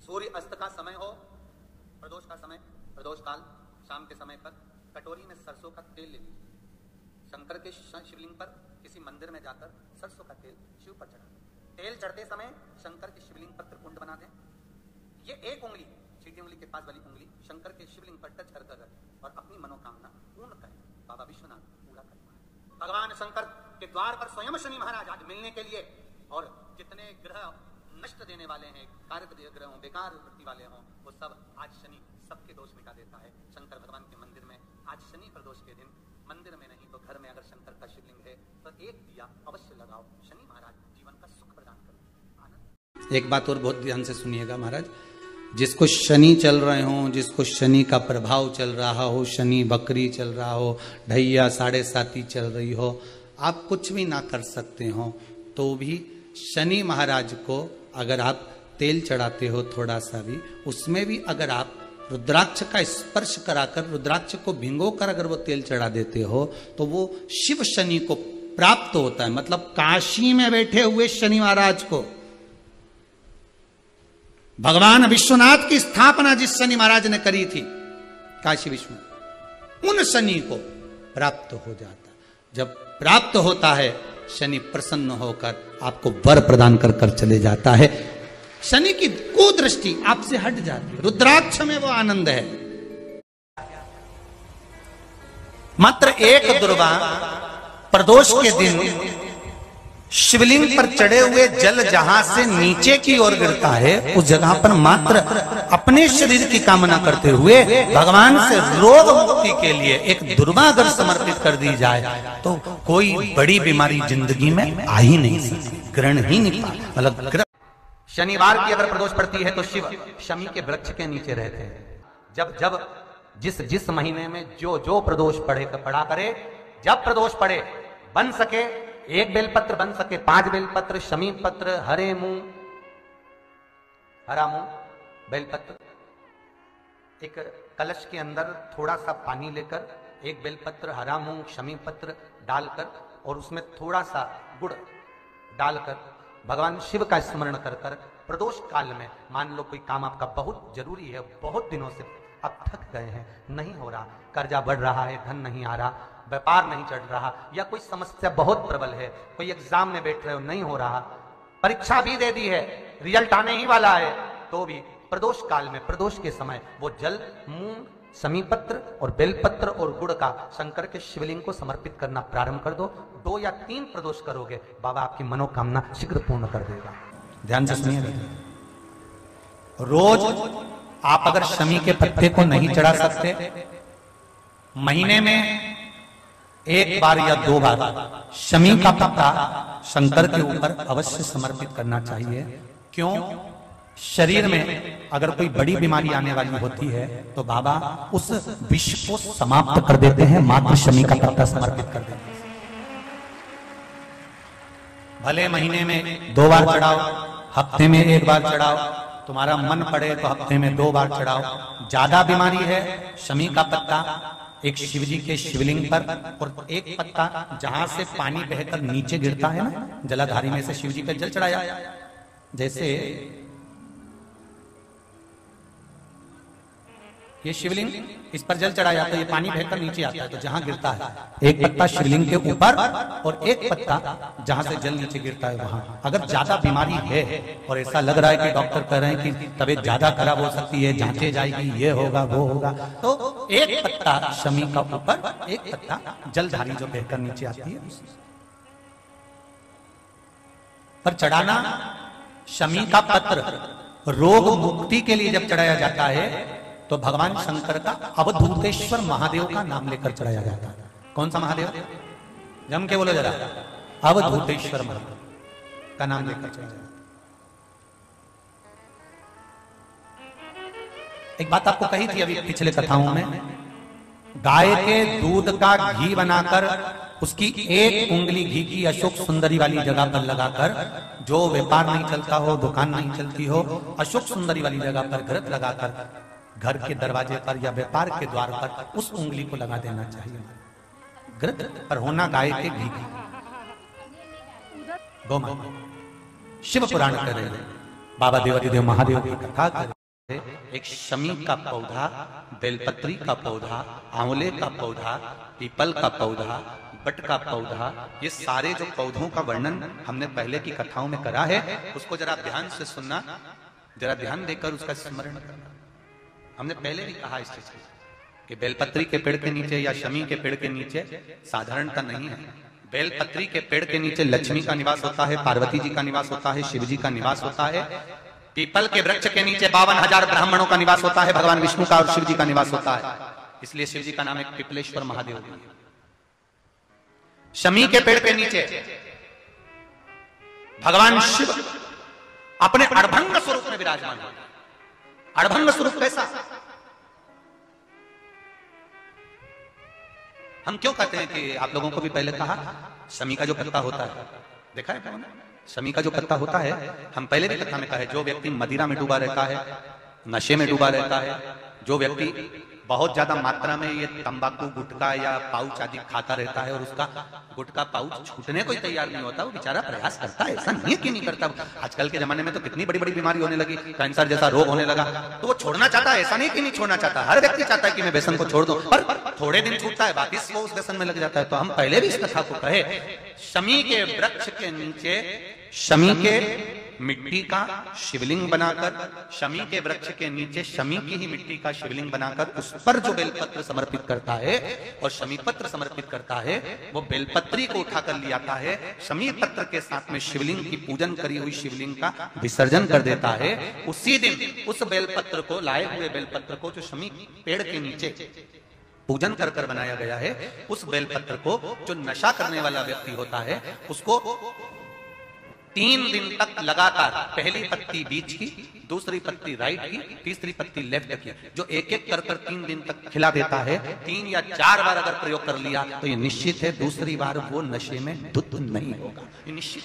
सूर्य अस्त का समय हो, प्रदोष का समय, प्रदोष काल शाम के समय पर कटोरी में सरसों का तेल ले लीजिए। शंकर के शिवलिंग पर किसी मंदिर में जाकर सरसों का तेल शिव पर चढ़ा दें। तेल चढ़ते समय शंकर के शिवलिंग पर त्रिपुंड बना दें। ये एक उंगली, सीधी उंगली के पास वाली उंगली शंकर के शिवलिंग पर टच कर और अपनी मनोकामना पूर्ण करें। बाबा विश्वनाथ पूरा करें। भगवान शंकर के द्वार पर स्वयं शनि महाराज आज मिलने के लिए, और जितने ग्रह नष्ट देने वाले हैं, कार्य ग्रह हों, बेकार वृत्ति वाले हों, वो सब आज शनि सबके दोष मिटा देता है। शंकर भगवान के मंदिर में आज शनि प्रदोष के दिन, मंदिर में नहीं तो घर में अगर शंकर का शिवलिंग है तो एक दिया अवश्य लगाओ। शनि महाराज जीवन का सुख प्रदान करें। एक बात और बहुत ध्यान से सुनिएगा महाराज, जिसको शनि चल रहे हो, जिसको शनि का प्रभाव चल रहा हो, शनि बकरी चल रहा हो, ढैया 7.5 चल रही हो, आप कुछ भी ना कर सकते हो तो भी शनि महाराज को अगर आप तेल चढ़ाते हो थोड़ा सा भी, उसमें भी अगर आप रुद्राक्ष का स्पर्श कराकर, रुद्राक्ष को भिंगोकर अगर वो तेल चढ़ा देते हो तो वो शिव शनि को प्राप्त होता है। मतलब काशी में बैठे हुए शनि महाराज को, भगवान विश्वनाथ की स्थापना जिस शनि महाराज ने करी थी काशी विश्व, उन शनि को प्राप्त हो जाता। जब प्राप्त होता है शनि प्रसन्न होकर आपको वर प्रदान कर कर चले जाता है। शनि की कुदृष्टि आपसे हट जाती है। रुद्राक्ष में वो आनंद है। मात्र एक दुर्वा प्रदोष के दिन शिवलिंग पर चढ़े हुए जल जहां से नीचे की ओर गिरता है, उस जगह पर मात्र अपने शरीर की कामना करते हुए भगवान से रोग मुक्ति के लिए एक दुर्वा अगर समर्पित कर दी जाए तो कोई बड़ी बीमारी जिंदगी में आ ही नहीं सकती, ग्रहण ही नहीं पाता। मतलब शनिवार की अगर प्रदोष पड़ती है तो शिव शमी के वृक्ष के नीचे रहते हैं। जब जब जिस महीने में जो प्रदोष पड़ा करे, जब प्रदोष पड़े, बन सके 1 बेलपत्र, बन सके 5 बेलपत्र, शमी पत्र, हरा मूंग बेलपत्र, एक कलश के अंदर थोड़ा सा पानी लेकर 1 बेलपत्र, हरा मूंग, शमी पत्र डालकर और उसमें थोड़ा सा गुड़ डालकर भगवान शिव का स्मरण कर कर प्रदोष काल में, मान लो कोई काम आपका बहुत जरूरी है, बहुत दिनों से अब थक गए हैं, नहीं हो रहा, कर्जा बढ़ रहा है, धन नहीं आ रहा, व्यापार नहीं चढ़ रहा, या कोई समस्या बहुत प्रबल है, कोई एग्जाम में बैठ रहे हो नहीं हो रहा, परीक्षा भी दे दी है, रिजल्ट आने ही वाला है, तो भी प्रदोष काल में, प्रदोष के समय वो जल, मूंग, शमी पत्र और बेलपत्र और गुड़ का शंकर के शिवलिंग को समर्पित करना प्रारंभ कर दो। 2 या 3 प्रदोष करोगे, बाबा आपकी मनोकामना शीघ्र पूर्ण कर देगा। ध्यान से सुनिए, रोज आप अगर शमी के पत्ते को नहीं चढ़ा सकते, महीने में 1 बार या 2 बार शमी का पत्ता शंकर के ऊपर अवश्य समर्पित करना चाहिए। क्यों? शरीर में अगर कोई बड़ी बीमारी आने वाली होती है तो बाबा उस विष को समाप्त कर देते हैं, मात्र शमी का पत्ता समर्पित कर देते हैं। भले महीने में 2 बार चढ़ाओ, हफ्ते में 1 बार चढ़ाओ, तुम्हारा मन पड़े तो हफ्ते में 2 बार चढ़ाओ। ज्यादा बीमारी है, शमी का पत्ता एक शिवजी के शिवलिंग पर और 1 पत्ता जहां से पानी बहकर नीचे गिरता है ना, जलाधारी में से शिवजी पे जल चढ़ाया, जैसे ये शिवलिंग, इस पर जल चढ़ाया तो ये पानी बहकर नीचे आता है, तो जहां गिरता है 1 पत्ता शिवलिंग के ऊपर और 1 पत्ता जहां से जल नीचे गिरता है वहां। अगर ज्यादा बीमारी है और ऐसा लग रहा है कि डॉक्टर कह रहे हैं कि तबीयत ज्यादा खराब हो सकती है, जांचे जाएगी, ये होगा वो होगा, तो 1 पत्ता शमी का ऊपर, 1 पत्ता जलधारी जो बहकर नीचे आती है पर चढ़ाना। शमी का पत्र रोग मुक्ति के लिए जब चढ़ाया जाता है तो भगवान शंकर का अवधूतेश्वर महादेव का नाम लेकर चढ़ाया जाता है। कौन सा महादेव? जम के बोलो जरा, अवधूतेश्वर महादेव का नाम लेकर चढ़ाया जाता है। एक बात आपको कही थी अभी पिछले कथाओं में, गाय के दूध का घी बनाकर उसकी 1 उंगली घी की अशोक सुंदरी वाली जगह पर लगाकर, जो व्यापार नहीं चलता हो, दुकान नहीं चलती हो, अशोक सुंदरी वाली जगह पर घृत लगाकर घर के दरवाजे पर या व्यापार के द्वार पर उस उंगली को लगा देना चाहिए। घृत पर होना गाय के घी की। गौ माता शिव पुराण कर रहे हैं, बाबा देवादिदेव महादेव की कथा कर एक शमी का पौधा, बेलपत्री का पौधा, आंवले का पौधा, पीपल का पौधा, बट का पौधा, ये सारे जो पौधों का वर्णन हमने पहले की कथाओं में करा है, उसको जरा ध्यान से सुनना, जरा ध्यान देकर उसका स्मरण करना। हमने पहले भी कहा इस चीज कि बेलपत्री के पेड़ के नीचे या शमी के पेड़ के नीचे साधारणता नहीं है। बेलपत्री के पेड़ के नीचे लक्ष्मी का निवास होता है, पार्वती जी का निवास होता है, शिव जी का निवास होता है। पीपल के वृक्ष के नीचे 52,000 ब्राह्मणों का निवास होता है, भगवान विष्णु का और शिव जी का निवास होता है, इसलिए शिव जी का नाम एक पिपलेश्वर महादेव है। शमी के पेड़ के नीचे भगवान शिव अपने अड़भंग स्वरूप में विराजमान है। अड़भंग स्वरूप कैसा? हम क्यों कहते हैं कि आप लोगों को भी पहले कहा, शमी का जो पत्ता होता है, देखा है कौन? शमी का जो पत्ता होता है, हम पहले भी कथा में कहा है, जो व्यक्ति मदिरा में डूबा रहता है, नशे में डूबा रहता है, जो व्यक्ति बहुत ज्यादा मात्रा में ये तंबाकू, गुटखा या पाउच आदि खाता रहता है और उसका गुटखा पाउच छूटने को ही तैयार नहीं होता, वो बेचारा प्रयास करता है, ऐसा नहीं है कि नहीं करता। आजकल के जमाने में तो कितनी बड़ी बड़ी बीमारी होने लगी, कैंसर जैसा रोग होने लगा, तो वो छोड़ना चाहता है, ऐसा नहीं कि नहीं छोड़ना चाहता। हर व्यक्ति चाहता है कि मैं व्यसन को छोड़ दूं, पर थोड़े दिन छूटता है, बाकी वो उस व्यसन में लग जाता है। तो हम पहले भी इस कथा को कहे, शमी के वृक्ष के नीचे शमी के मिट्टी का शिवलिंग बनाकर, शमी के वृक्ष के नीचे शमी की ही मिट्टी का शिवलिंग बनाकर उस पर जो बेलपत्र समर्पित करता है और शमी पत्र समर्पित करता है, वो बेलपत्री को उठाकर ले आता है, शमी पत्र के साथ में शिवलिंग की पूजन करी हुई शिवलिंग का विसर्जन कर देता है। उसी दिन उस बेलपत्र को, लाए हुए बेलपत्र को, जो शमी पेड़ के नीचे पूजन कर कर बनाया गया है, उस बेलपत्र को जो नशा करने वाला व्यक्ति होता है, उसको 3 दिन तक लगातार, पहली पत्ती बीच की, दूसरी पत्ती राइट की, तीसरी पत्ती लेफ्ट की, जो एक एक कर 3 दिन तक खिला देता है। 3 या 4 बार अगर प्रयोग कर लिया तो ये निश्चित है दूसरी बार वो नशे में धुत नहीं होगा, ये निश्चित।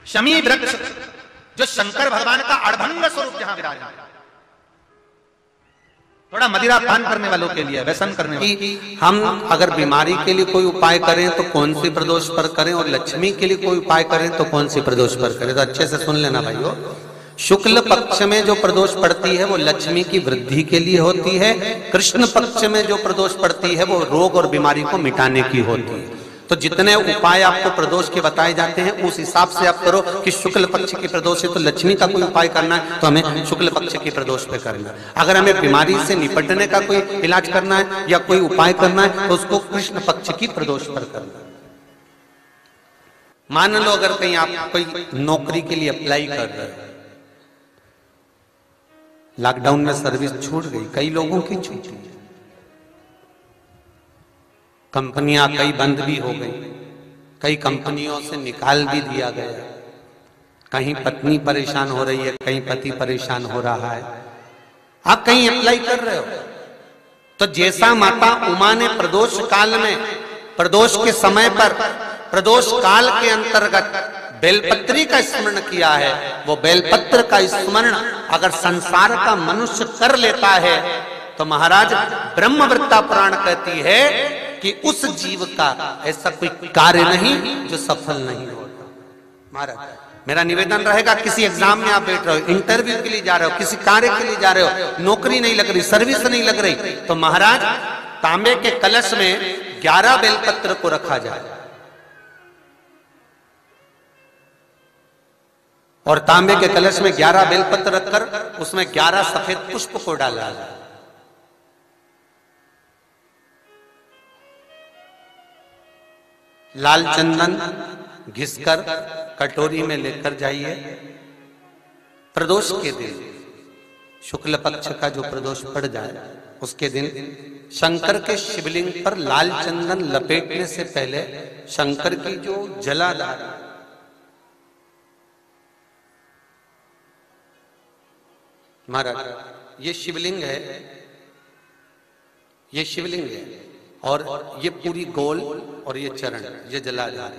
शमी वृक्ष जो शंकर भगवान का अड़भंग स्वरूप जहां विराजमान है, थोड़ा मदिरा पान करने वालों के लिए, व्यसन करने वाले, हम अगर बीमारी के लिए कोई उपाय करें तो कौन सी प्रदोष पर करें, और लक्ष्मी के लिए कोई उपाय करें तो कौन सी प्रदोष पर करें? तो अच्छे से सुन लेना भाइयों। शुक्ल पक्ष में जो प्रदोष पड़ती है वो लक्ष्मी की वृद्धि के लिए होती है, कृष्ण पक्ष में जो प्रदोष पड़ती है वो रोग और बीमारी को मिटाने की होती है। तो जितने उपाय आपको प्रदोष के बताए जाते हैं उस हिसाब से आप करो कि शुक्ल पक्ष की प्रदोष है तो लक्ष्मी का कोई उपाय करना है तो हमें शुक्ल पक्ष की प्रदोष पे करना है। अगर हमें बीमारी से निपटने का कोई इलाज करना है या कोई उपाय करना है तो उसको कृष्ण पक्ष की प्रदोष पर करना है। मान लो अगर कहीं आप कोई नौकरी के लिए अप्लाई कर रहे हो, लॉकडाउन में सर्विस छूट गई, कई लोगों की छूटी, कंपनियां कई बंद भी हो गई, कई कंपनियों से निकाल भी दिया गया, कहीं पत्नी परेशान हो रही है, कहीं पति परेशान हो रहा है, आप कहीं अप्लाई कर रहे हो तो जैसा माता उमा ने प्रदोष काल में, प्रदोष के समय पर, प्रदोष काल के अंतर्गत बेलपत्री का स्मरण किया है, वो बेलपत्र का स्मरण अगर संसार का मनुष्य कर लेता है तो महाराज ब्रह्मवृत्ता पुराण कहती है कि उस जीव का ऐसा कोई कार्य नहीं जो सफल नहीं होता। महाराज मेरा निवेदन रहेगा, किसी एग्जाम में आप बैठ रहे हो, इंटरव्यू के लिए जा रहे हो, किसी कार्य के लिए जा रहे हो, नौकरी नहीं लग रही, सर्विस नहीं लग रही, तो महाराज तांबे के कलश में 11 बेलपत्र को रखा जाए और तांबे के कलश में 11 बेलपत्र रखकर उसमें 11 सफेद पुष्प को डाला जाए। लाल चंदन घिसकर कटोरी में लेकर जाइए। प्रदोष के दिन, शुक्ल पक्ष का जो प्रदोष पड़ जाए उसके दिन शंकर के शिवलिंग पर लाल चंदन लपेटने से पहले शंकर की जो जलाधार, महाराज ये शिवलिंग है, ये शिवलिंग है और ये पूरी गोल और ये चरण, ये जलाधार,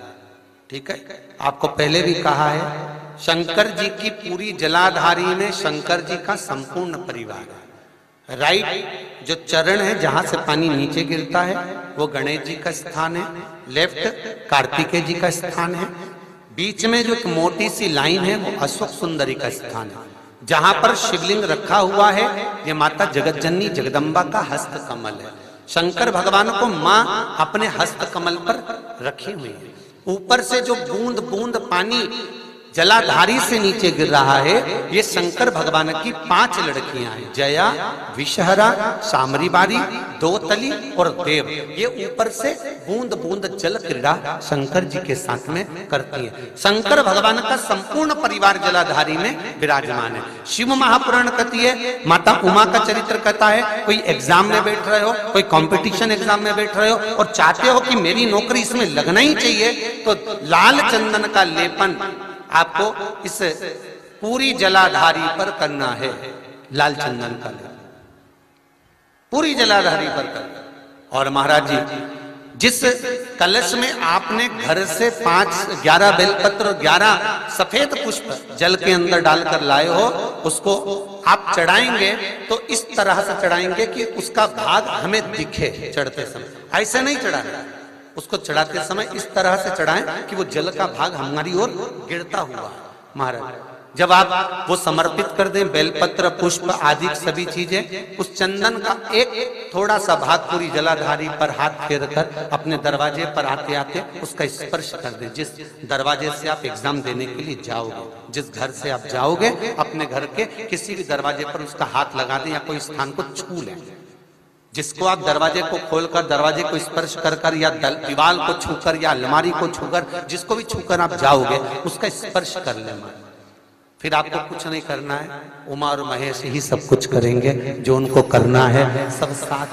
ठीक है। आपको पहले भी कहा है शंकर जी की पूरी जलाधारी में शंकर जी का संपूर्ण परिवार है। राइट जो चरण है जहां से पानी नीचे गिरता है वो गणेश जी का स्थान है, लेफ्ट कार्तिकेय जी का स्थान है, बीच में जो एक मोटी सी लाइन है वो अशोक सुंदरी का स्थान है। जहां पर शिवलिंग रखा हुआ है ये माता जगत जननी जगदम्बा का हस्त कमल है। शंकर भगवान को मां अपने हस्त कमल पर रखी हुई है। ऊपर से जो बूंद बूंद पानी जलाधारी से नीचे गिर रहा है, ये शंकर भगवान की 5 लड़कियां हैं, जया, विषहरा, सामरीबारी, दोतली और देव। ये ऊपर से बूंद बूंद जल क्रीड़ा शंकर जी के साथ में करती हैं। शंकर भगवान का संपूर्ण परिवार जलाधारी में विराजमान है। शिव महापुराण कहती है, माता उमा का चरित्र कहता है, कोई एग्जाम में बैठ रहे हो, कोई कंपटीशन एग्जाम में बैठ रहे हो और चाहते हो कि मेरी नौकरी इसमें लगना ही चाहिए, तो लाल चंदन का लेपन आपको इस पूरी जलाधारी पर करना है। लाल चंदन का लेपन पूरी जलाधारी पर करना। और महाराज जी, जिस कलश में आपने घर से 11 बेलपत्र और 11 सफेद पुष्प जल के अंदर डालकर लाए हो, उसको आप चढ़ाएंगे तो इस तरह से चढ़ाएंगे कि उसका भाग हमें दिखे चढ़ते समय। ऐसे नहीं चढ़ाना, उसको चढ़ाते समय इस तरह से चढ़ाएं कि वो जल का भाग हमारी ओर गिरता हुआ। महाराज, जब आप वो समर्पित कर दें, बेलपत्र, पुष्प आदि सभी चीजें, उस चंदन का एक थोड़ा सा भाग पूरी जलाधारी पर हाथ फेर कर अपने दरवाजे पर आते आते उसका स्पर्श कर दें। जिस दरवाजे से आप एग्जाम देने के लिए जाओगे, जिस घर से आप जाओगे, अपने घर के किसी भी दरवाजे पर उसका हाथ लगा दें या कोई स्थान को छू लें। जिसको आप दरवाजे को खोलकर, दरवाजे को स्पर्श कर कर या दीवार को छूकर या अलमारी को छूकर, जिसको भी छूकर आप जाओगे, उसका स्पर्श कर लेना। फिर आपको कुछ नहीं करना है, उमा और महेश ही सब कुछ करेंगे, जो उनको करना है सब साथ।